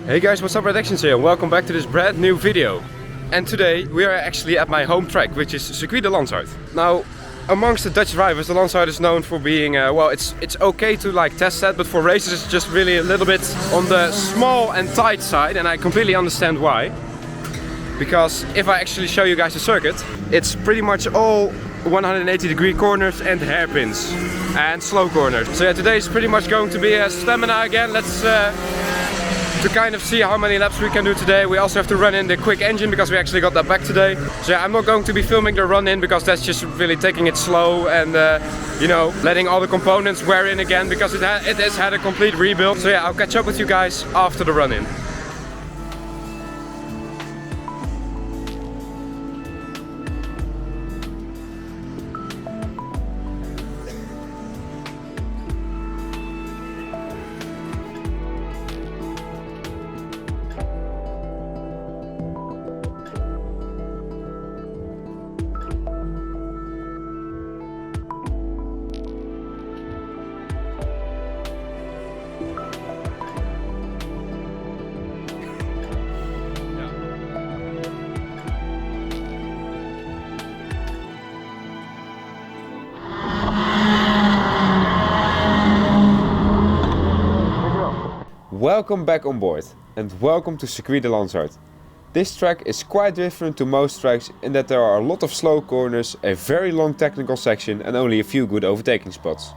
Hey guys, what's up, Redactions here? Welcome back to this brand new video. And today we are actually at my home track, which is Circuit de Landsard. Now, amongst the Dutch drivers, the Landsard is known for being, well, it's okay to like test that, but for races it's just really a little bit on the small and tight side, and I completely understand why. Because if I actually show you guys the circuit, it's pretty much all 180-degree corners and hairpins and slow corners. So yeah, today is pretty much going to be a stamina again. Let's to kind of see how many laps we can do today. We also have to run in the quick engine because we actually got that back today. So yeah, I'm not going to be filming the run in because that's just really taking it slow and you know, letting all the components wear in again because it has had a complete rebuild. So yeah, I'll catch up with you guys after the run in. Welcome back on board and welcome to Circuit de Landsard. This track is quite different to most tracks in that there are a lot of slow corners, a very long technical section and only a few good overtaking spots.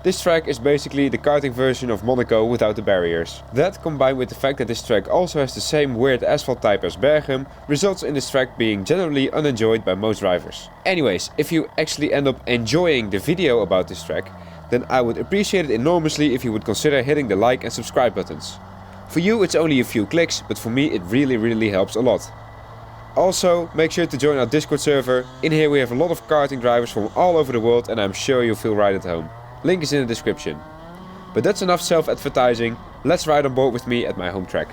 This track is basically the karting version of Monaco without the barriers. That, combined with the fact that this track also has the same weird asphalt type as Bergen, results in this track being generally unenjoyed by most drivers. Anyways, if you actually end up enjoying the video about this track, then I would appreciate it enormously if you would consider hitting the like and subscribe buttons. For you it's only a few clicks, but for me it really helps a lot. Also, make sure to join our Discord server. In here we have a lot of karting drivers from all over the world and I'm sure you'll feel right at home. Link is in the description. But that's enough self-advertising, let's ride on board with me at my home track.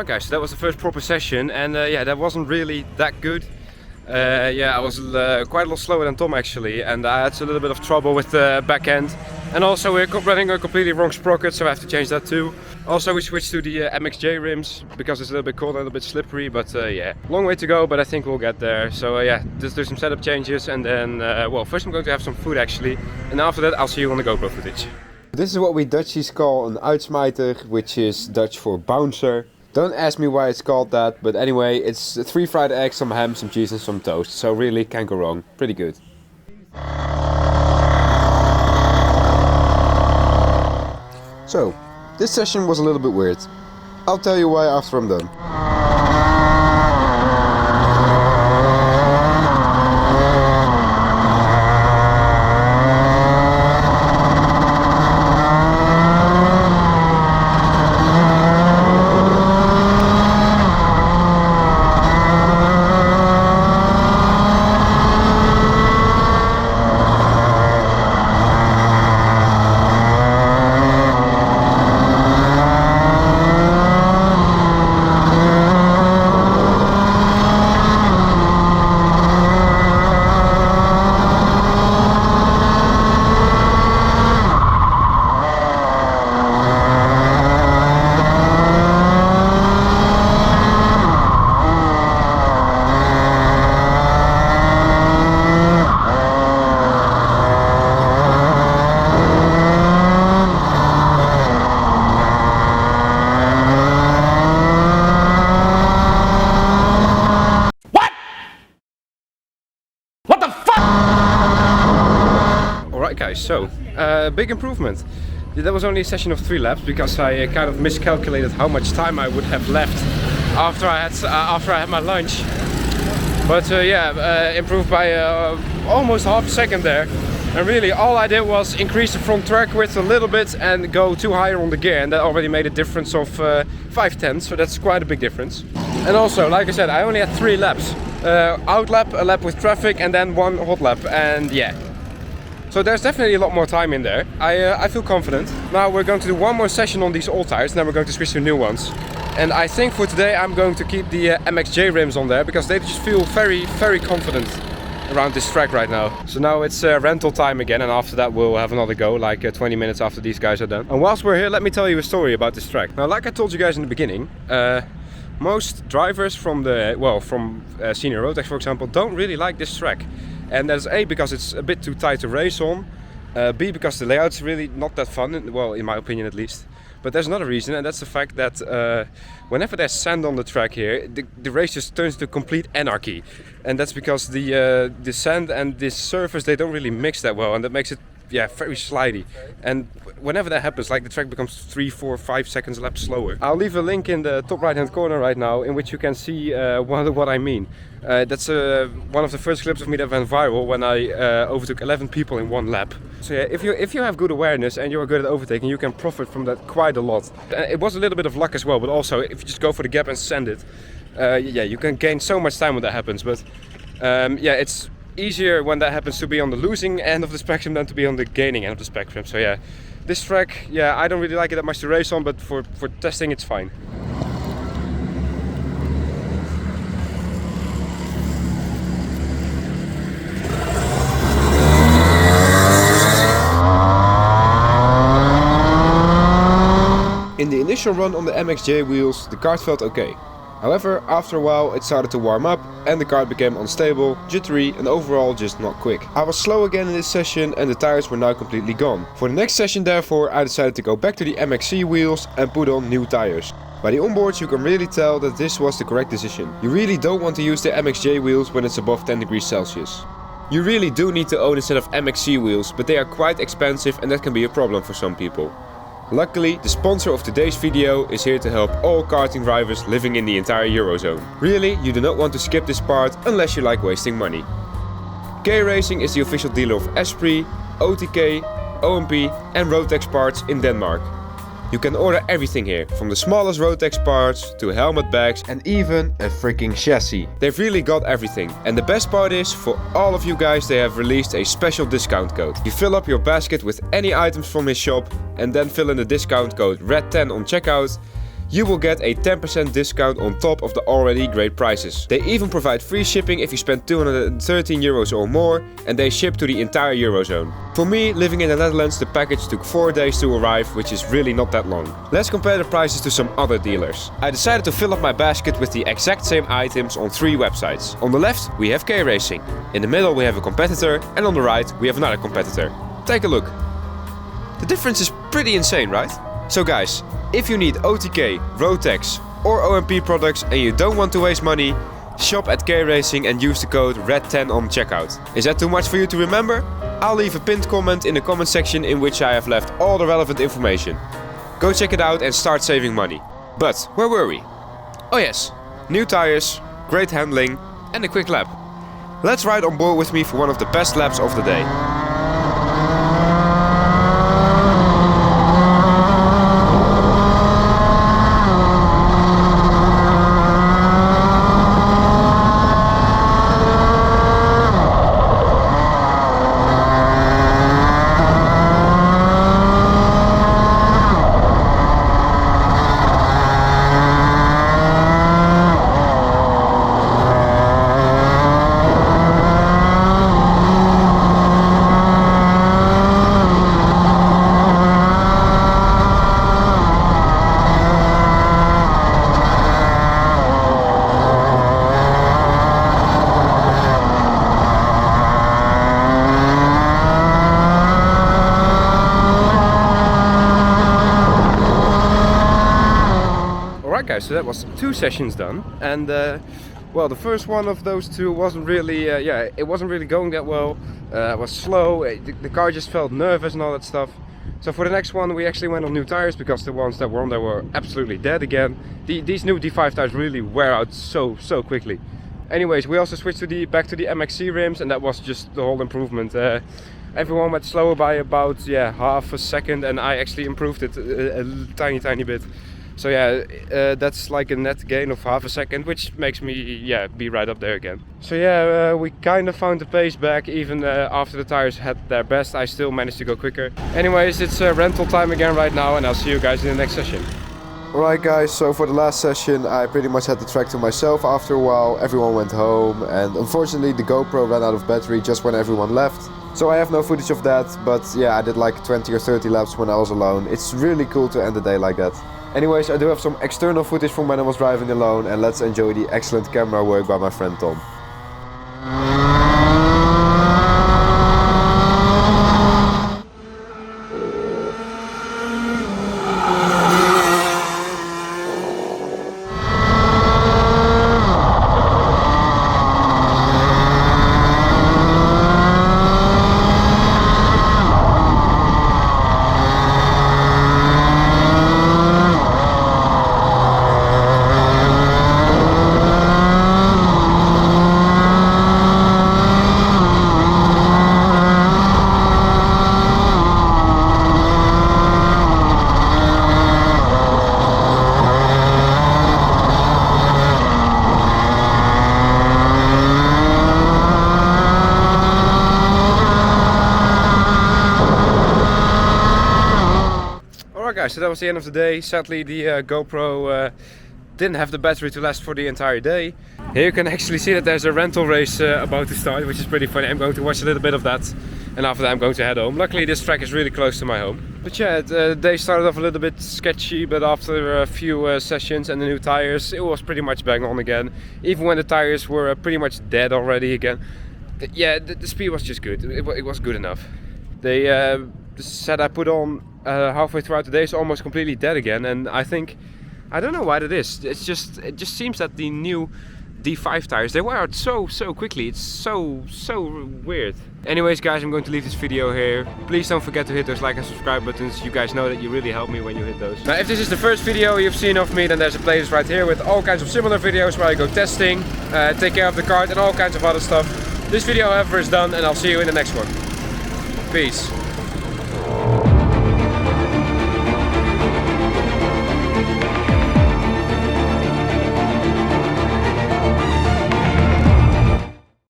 Guys, so that was the first proper session and yeah, that wasn't really that good. Yeah, I was quite a lot slower than Tom actually, and I had a little bit of trouble with the back end. And also we're running a completely wrong sprocket, so I have to change that too. Also we switched to the MXJ rims because it's a little bit cold and a little bit slippery, but yeah, long way to go, but I think we'll get there. So yeah, just do some setup changes and then, well, first I'm going to have some food actually, and after that I'll see you on the GoPro footage. This is what we Dutchies call an Uitsmijter, which is Dutch for bouncer. Don't ask me why it's called that, but anyway, it's 3 fried eggs, some ham, some cheese and some toast. So really, can't go wrong. Pretty good. So, this session was a little bit weird. I'll tell you why after I'm done. guys, so big improvement. That was only a session of 3 laps because I kind of miscalculated how much time I would have left after I had my lunch. But improved by almost half a second there. And really all I did was increase the front track width a little bit and go 2 higher on the gear, and that already made a difference of 5/10, so that's quite a big difference. And also, like I said, I only had 3 laps. Out lap, a lap with traffic, and then 1 hot lap, and yeah. So there's definitely a lot more time in there. I feel confident. Now we're going to do 1 more session on these old tires, and then we're going to switch to new ones. And I think for today I'm going to keep the MXJ rims on there because they just feel very, very confident around this track right now. So now it's rental time again, and after that we'll have another go, like 20 minutes after these guys are done. And whilst we're here, let me tell you a story about this track. Now, like I told you guys in the beginning, most drivers from Senior Rotax, for example, don't really like this track. And that's A, because it's a bit too tight to race on, B, because the layout's really not that fun, well, in my opinion at least. But there's another reason, and that's the fact that whenever there's sand on the track here, the race just turns to complete anarchy. And that's because the sand and this surface, they don't really mix that well, and that makes it very slidey. And whenever that happens, like, the track becomes 3, 4, 5 seconds a lap slower. I'll leave a link in the top right hand corner right now in which you can see what I mean. That's one of the first clips of me that went viral when I overtook 11 people in 1 lap. So yeah, if you have good awareness and you're good at overtaking, you can profit from that quite a lot. It was a little bit of luck as well, but also if you just go for the gap and send it, you can gain so much time when that happens. But it's easier when that happens to be on the losing end of the spectrum than to be on the gaining end of the spectrum. So yeah, this track, I don't really like it that much to race on, but for testing it's fine. In the initial run on the MXJ wheels, the kart felt okay. However, after a while it started to warm up and the kart became unstable, jittery and overall just not quick. I was slow again in this session and the tires were now completely gone. For the next session therefore I decided to go back to the MXC wheels and put on new tires. By the onboards you can really tell that this was the correct decision. You really don't want to use the MXJ wheels when it's above 10 degrees Celsius. You really do need to own a set of MXC wheels, but they are quite expensive and that can be a problem for some people. Luckily, the sponsor of today's video is here to help all karting drivers living in the entire Eurozone. Really, you do not want to skip this part unless you like wasting money. K Racing is the official dealer of Esprit, OTK, OMP and Rotax parts in Denmark. You can order everything here, from the smallest Rotax parts to helmet bags and even a freaking chassis. They've really got everything. And the best part is, for all of you guys, they have released a special discount code. You fill up your basket with any items from his shop and then fill in the discount code RED10 on checkout. You will get a 10% discount on top of the already great prices. They even provide free shipping if you spend 213 euros or more, and they ship to the entire Eurozone. For me, living in the Netherlands, the package took 4 days to arrive, which is really not that long. Let's compare the prices to some other dealers. I decided to fill up my basket with the exact same items on 3 websites. On the left, we have K Racing. In the middle, we have a competitor, and on the right, we have another competitor. Take a look. The difference is pretty insane, right? So guys, if you need OTK, Rotax or OMP products and you don't want to waste money, shop at K Racing and use the code RED10 on checkout. Is that too much for you to remember? I'll leave a pinned comment in the comment section in which I have left all the relevant information. Go check it out and start saving money. But where were we? Oh yes, new tires, great handling and a quick lap. Let's ride on board with me for one of the best laps of the day. So that was 2 sessions done, and Well, the first one of those two wasn't really, it wasn't really going that well. It was slow, the car just felt nervous and all that stuff. So for the next one we actually went on new tires because the ones that were on there were absolutely dead again. These new D5 tires really wear out so quickly. Anyways, we also switched back to the MXC rims, and that was just the whole improvement. Everyone went slower by about half a second, and I actually improved it a tiny bit. So yeah, that's like a net gain of half a second, which makes me be right up there again. So yeah, we kind of found the pace back. Even after the tires had their best, I still managed to go quicker. Anyways, it's rental time again right now, and I'll see you guys in the next session. Alright guys, so for the last session I pretty much had the track to myself after a while. Everyone went home, and unfortunately the GoPro ran out of battery just when everyone left. So I have no footage of that, but yeah, I did like 20 or 30 laps when I was alone. It's really cool to end the day like that. Anyways, I do have some external footage from when I was driving alone, and let's enjoy the excellent camera work by my friend Tom. Guys, so that was the end of the day. Sadly the GoPro didn't have the battery to last for the entire day. Here you can actually see that there's a rental race about to start, which is pretty funny. I'm going to watch a little bit of that, and after that I'm going to head home. Luckily this track is really close to my home. But yeah, the day started off a little bit sketchy, but after a few sessions and the new tires, it was pretty much bang on again. Even when the tires were pretty much dead already again. The speed was just good. It was good enough. The set I put on halfway throughout the day is almost completely dead again, and I don't know why that is. It just seems that the new D5 tires, they wear out so quickly. It's so weird. Anyways guys, I'm going to leave this video here. Please don't forget to hit those like and subscribe buttons. You guys know that you really help me when you hit those. Now if this is the first video you've seen of me, then there's a playlist right here with all kinds of similar videos where I go testing, take care of the kart and all kinds of other stuff. This video however is done, and I'll see you in the next one. Peace.